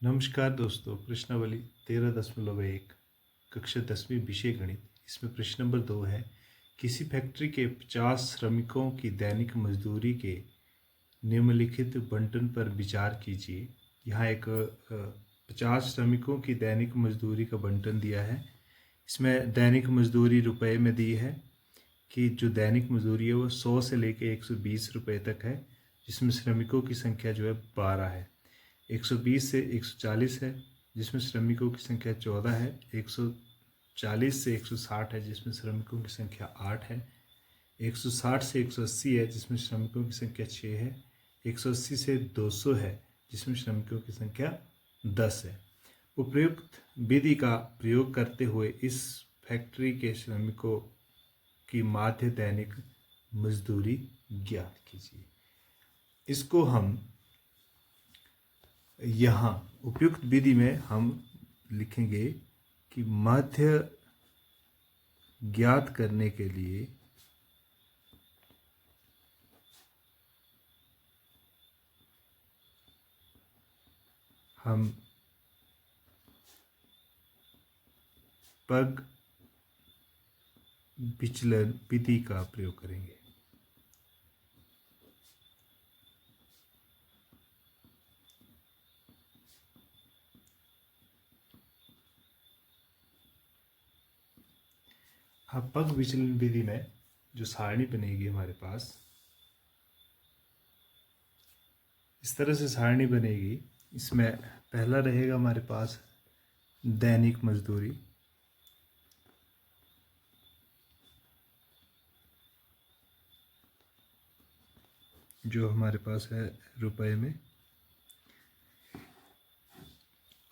नमस्कार दोस्तों, प्रश्नावली 13.1 कक्षा 10वीं विषय गणित। इसमें प्रश्न नंबर 2 है। किसी फैक्ट्री के 50 श्रमिकों की दैनिक मजदूरी के निम्नलिखित बंटन पर विचार कीजिए। यहाँ एक 50 श्रमिकों की दैनिक मजदूरी का बंटन दिया है। इसमें दैनिक मजदूरी रुपए में दी है कि जो दैनिक मजदूरी है वो 100 से लेकर 120 रुपये तक है, जिसमें श्रमिकों की संख्या जो है 12 है। 120 से 140 है, जिसमें श्रमिकों की संख्या 14 है। 140 से 160 है, जिसमें श्रमिकों की संख्या 8 है। 160 से 180 है, जिसमें श्रमिकों की संख्या 6 है। 180 से 200 है, जिसमें श्रमिकों की संख्या 10 है। उपयुक्त विधि का प्रयोग करते हुए इस फैक्ट्री के श्रमिकों की माध्य दैनिक मजदूरी ज्ञात कीजिए। इसको हम यहाँ उपयुक्त विधि में हम लिखेंगे कि माध्य ज्ञात करने के लिए हम पग विचलन विधि का प्रयोग करेंगे। अब पग विचलन विधि में जो सारणी बनेगी हमारे पास, इस तरह से सारणी बनेगी। इसमें पहला रहेगा हमारे पास दैनिक मजदूरी, जो हमारे पास है रुपए में,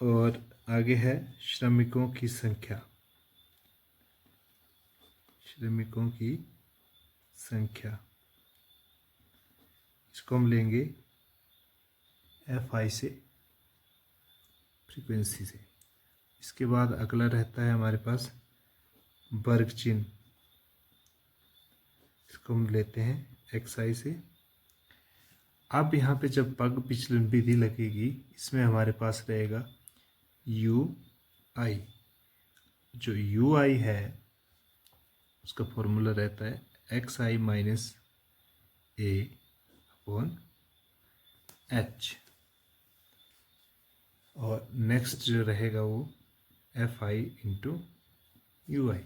और आगे है श्रमिकों की संख्या। श्रमिकों की संख्या इसको हम लेंगे FI से, फ्रीक्वेंसी से। इसके बाद अगला रहता है हमारे पास वर्ग चिन्ह, इसको हम लेते हैं XI से। अब यहाँ पे जब पग विचलन विधि लगेगी, इसमें हमारे पास रहेगा UI। जो UI है उसका फॉर्मूला रहता है XI minus A upon H, और नेक्स्ट जो रहेगा वो FI इंटू UI।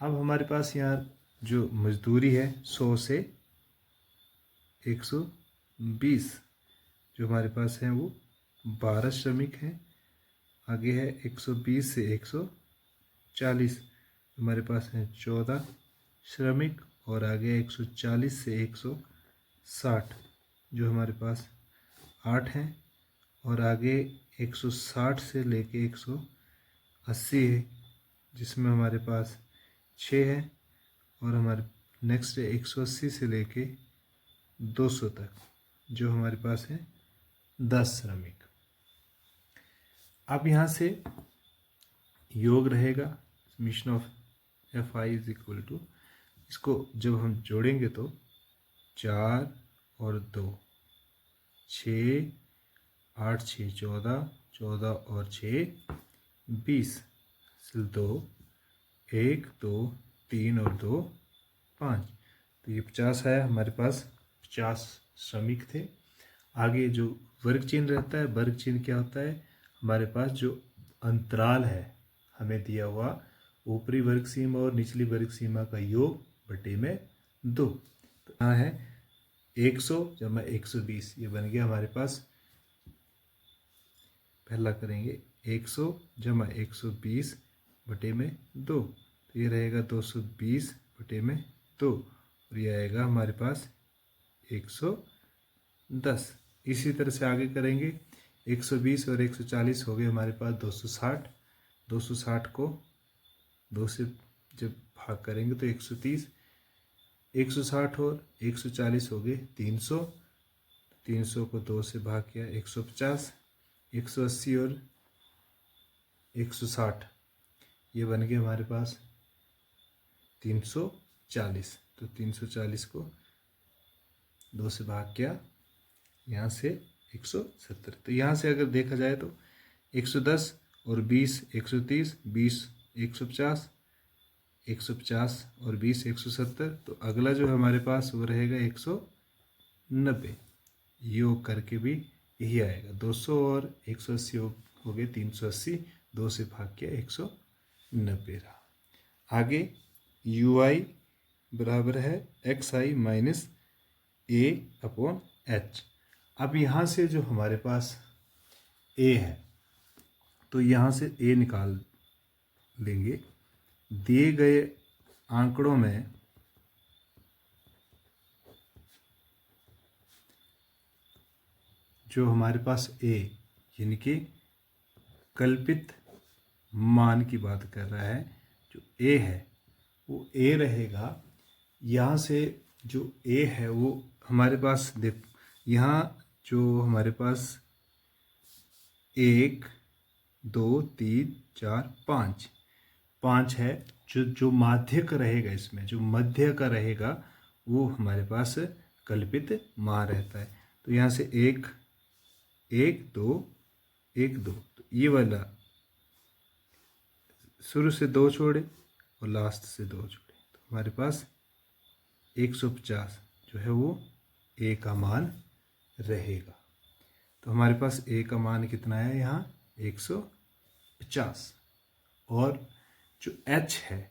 अब हमारे पास यहाँ जो मजदूरी है 100 से 120, जो हमारे पास है वो 12 श्रमिक हैं। आगे है 120 से 140, हमारे पास है 14 श्रमिक, और आगे 140 से 160, जो हमारे पास 8 हैं, और आगे 160 से लेके 180 है, जिसमें हमारे पास 6 है, और हमारे नेक्स्ट है 180 से लेके 200 तक, जो हमारे पास है 10 श्रमिक। अब यहाँ से योग रहेगा summation of FI is equal to, इसको जब हम जोड़ेंगे तो 4 और 2 6, 8 6 14, 14 और 6 20, 2 1 2 3 और 2 5, तो ये 50 है। हमारे पास 50 श्रमिक थे। आगे जो वर्ग चिन्ह रहता है, वर्ग चिन्ह क्या होता है, हमारे पास जो अंतराल है हमें दिया हुआ, ऊपरी वर्ग सीमा और निचली वर्ग सीमा का योग बटे में 2। तो यहाँ है 100 जमा 120, ये बन गया हमारे पास। पहला करेंगे 100 जमा 120 बटे में 2, तो ये रहेगा 220 बटे में 2, और ये आएगा हमारे पास 110। इसी तरह से आगे करेंगे। 120 और 140 हो गए हमारे पास 260। 260 को 2 से जब भाग करेंगे तो 130। 160 और 140 हो गए 300। 300 को 2 से भाग किया 150। 180 और 160 ये बन गए हमारे पास 340। तो 340 को 2 से भाग किया, यहाँ से 170। तो यहाँ से अगर देखा जाए तो 110 और 20 130, 20 150, 150 और 20 170। तो अगला जो हमारे पास वो रहेगा 190। योग करके भी यही आएगा। 200 और 180 हो गए 380, 2 से भाग किया 190 रहा। आगे यू आई बराबर है एक्स आई माइनस ए अपॉन एच। अब यहाँ से जो हमारे पास ए है तो यहाँ से ए निकाल लेंगे। दिए गए आंकड़ों में जो हमारे पास ए यानी कि कल्पित मान की बात कर रहा है, जो ए है वो ए रहेगा। यहाँ से जो ए है वो हमारे पास देख, यहाँ जो हमारे पास 1 2 3 4 5 है। जो माध्य का रहेगा, इसमें जो मध्य का रहेगा वो हमारे पास कल्पित मान रहता है। तो यहाँ से 1 1 2 1 2, तो ये वाला शुरू से 2 छोड़े और लास्ट से 2 छोड़े, तो हमारे पास 150 जो है वो ए का मान रहेगा। तो हमारे पास ए का मान कितना है यहाँ 150। और जो एच है,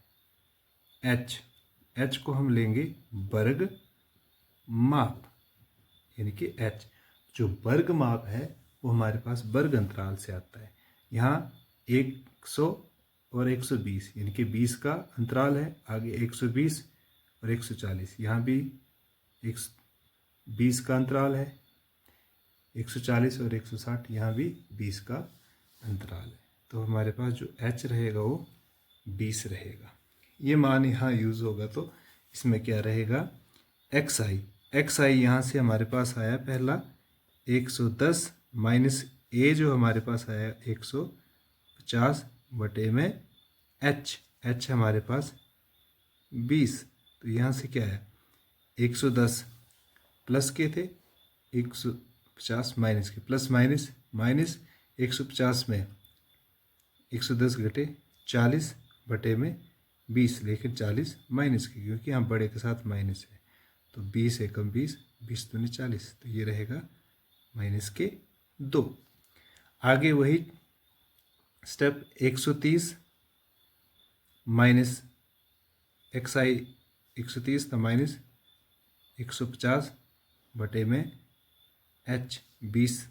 एच को हम लेंगे वर्ग माप, यानी कि एच जो वर्ग माप है वो हमारे पास वर्ग अंतराल से आता है। यहाँ 100 और 120 यानी कि 20 का अंतराल है। आगे 120 और 140, यहाँ भी 20 का अंतराल है। 140 और 160, यहाँ भी 20 का अंतराल है। तो हमारे पास जो h रहेगा वो 20 रहेगा। ये मान यहाँ यूज़ होगा तो इसमें क्या रहेगा एक्स आई यहाँ से हमारे पास आया पहला 110 माइनस ए जो हमारे पास आया 150 बटे में एच हमारे पास 20। तो यहाँ से क्या है 110 प्लस के थे 150 माइनस के, प्लस माइनस 150 में 110 घटे 40 बटे में 20, लेकिन 40 माइनस के क्योंकि यहाँ बड़े के साथ माइनस है। तो 20 एकम 20, 20 दूनी 40, तो ये रहेगा माइनस के 2। आगे वही स्टेप 130 माइनस एक्स आई 130 था माइनस 150 बटे में एच 20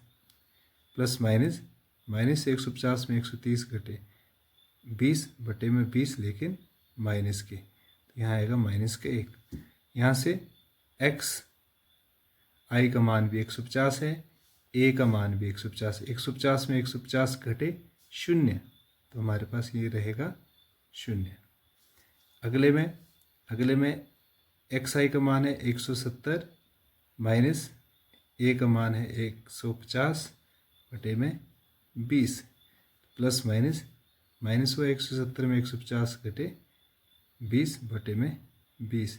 प्लस माइनस 150 में 130 घटे 20 बटे में 20, लेकिन माइनस के, तो यहाँ आएगा माइनस के 1। यहाँ से एक्स आई का मान भी 150 है, ए का मान भी 150 है। 150 में 150 घटे 0, तो हमारे पास ये रहेगा 0। अगले में एक्स आई का मान है 170 माइनस ए का मान है 150 बटे में 20, प्लस माइनस हुआ 170 में 150 घटे 20 बटे में 20,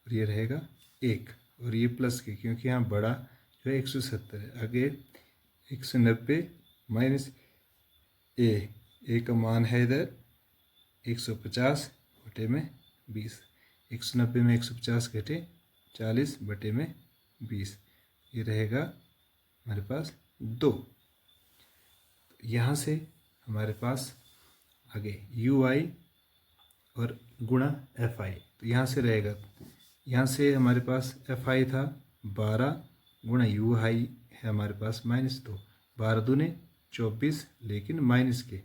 और ये रहेगा 1, और ये प्लस के क्योंकि यहाँ बड़ा जो है 170 है। आगे 190 माइनस ए का मान है इधर 150 बटे में 20, 190 में 150 घटे 40 बटे में 20, ये रहेगा हमारे पास 2। यहाँ से हमारे पास आगे यू आई और गुणा एफ आई, तो यहाँ से रहेगा, यहाँ से हमारे पास एफ आई था 12 गुणा यू आई है हमारे पास -2, 12 दूने 24, लेकिन माइनस के,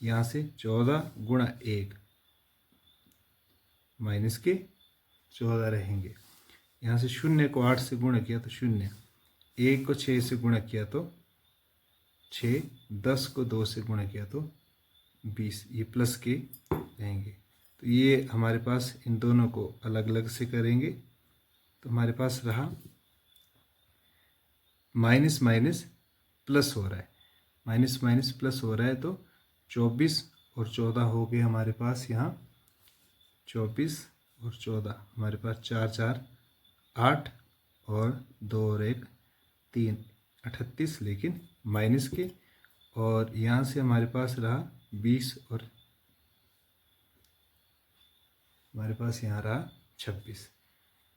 यहाँ से 14 गुणा 1 माइनस के 14 रहेंगे। यहाँ से 0 को 8 से गुणा किया तो 0, 1 को 6 से गुणा किया तो 6, 10 को 2 से गुणा किया तो 20, ये प्लस के रहेंगे। तो ये हमारे पास इन दोनों को अलग अलग से करेंगे तो हमारे पास रहा माइनस माइनस प्लस हो रहा है, माइनस माइनस प्लस हो रहा है, तो 24 और 14 हो गए हमारे पास। यहाँ 24 और 14 हमारे पास 4 4 8 और 2 और 1 3, 38 लेकिन माइनस के, और यहाँ से हमारे पास रहा 20 और हमारे पास यहाँ रहा 26।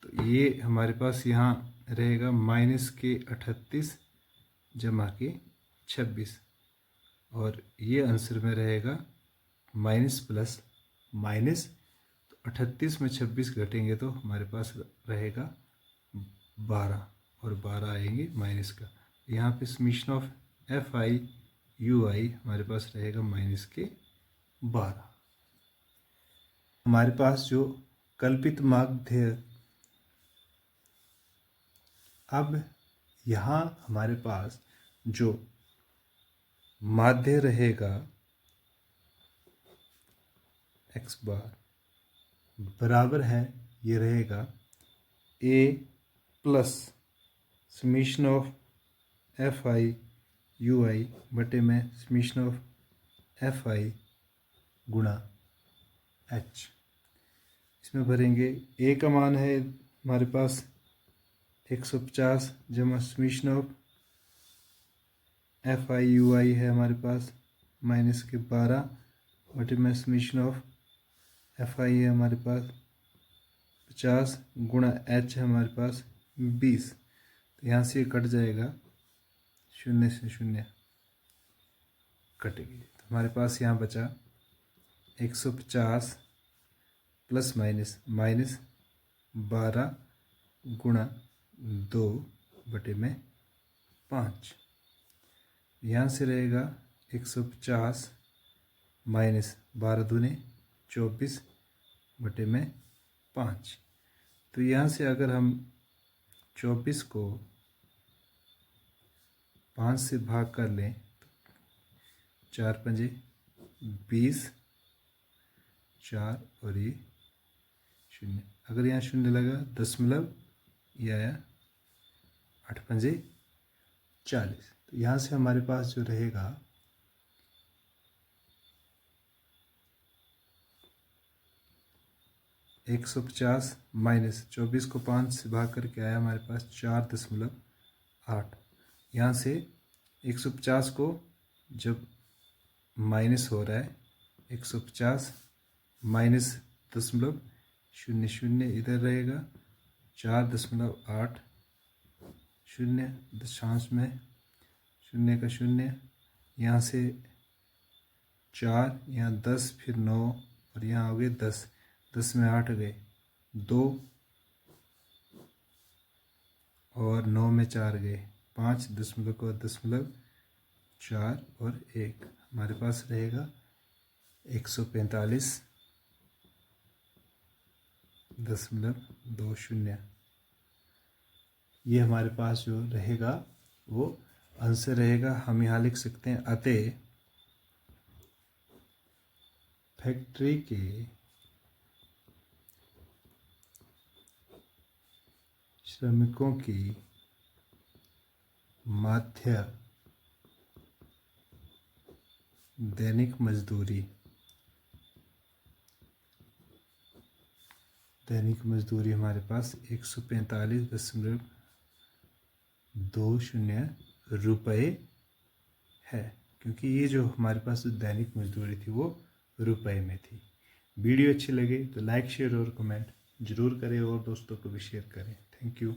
तो ये हमारे पास यहाँ रहेगा माइनस के 38 जमा के 26, और ये आंसर में रहेगा माइनस प्लस माइनस। तो 38 में 26 घटेंगे तो हमारे पास रहेगा 12, और 12 आएंगे माइनस का। यहाँ पे समीशन ऑफ FI/UI हमारे पास रहेगा माइनस के 12। हमारे पास जो कल्पित माध्य, अब यहाँ हमारे पास जो माध्य रहेगा x बार बराबर है, ये रहेगा a plus summation of FI/UI बटे में समीशन ऑफ FI गुणा h। इसमें भरेंगे a का मान है हमारे पास 150 जमा समीशन ऑफ FI/UI है हमारे पास माइनस के 12 बटे में समीशन ऑफ FI है हमारे पास 50 गुणा h है हमारे पास 20। तो यहाँ से कट जाएगा, 0 से 0 कटेगी। तो हमारे पास यहाँ बचा 150 प्लस माइनस 12 गुणा 2 बटे में 5। यहाँ से रहेगा 150 माइनस 12 दूने 24 बटे में 5। तो यहाँ से अगर हम 24 को 5 से भाग कर लें तो 4 पंजे 20, 4 और ये 0। अगर यहाँ 0 लगा दशमलव, ये आया 8 पंजे 40। तो यहाँ से हमारे पास जो रहेगा 150 माइनस 24 को 5 से भाग करके आया हमारे पास 4.8। यहाँ से 150 को जब माइनस हो रहा है 150 माइनस 0.00 इधर रहेगा 4.8, 0 दशांश में 0 का 0, यहाँ से 4, यहाँ 10, फिर 9 और यहाँ हो गए 10, 10 में 8 गए 2 और 9 में 4 गए 5, दशमलव को दशमलव 4 और 1, हमारे पास रहेगा 145.20। ये हमारे पास जो रहेगा वो आंसर रहेगा। हम यहाँ लिख सकते हैं अतः फैक्ट्री के श्रमिकों की माध्य दैनिक मजदूरी हमारे पास 145.20 रुपये है, क्योंकि ये जो हमारे पास दैनिक मजदूरी थी वो रुपए में थी। वीडियो अच्छी लगे तो लाइक शेयर और कमेंट ज़रूर करें और दोस्तों को भी शेयर करें। Thank you.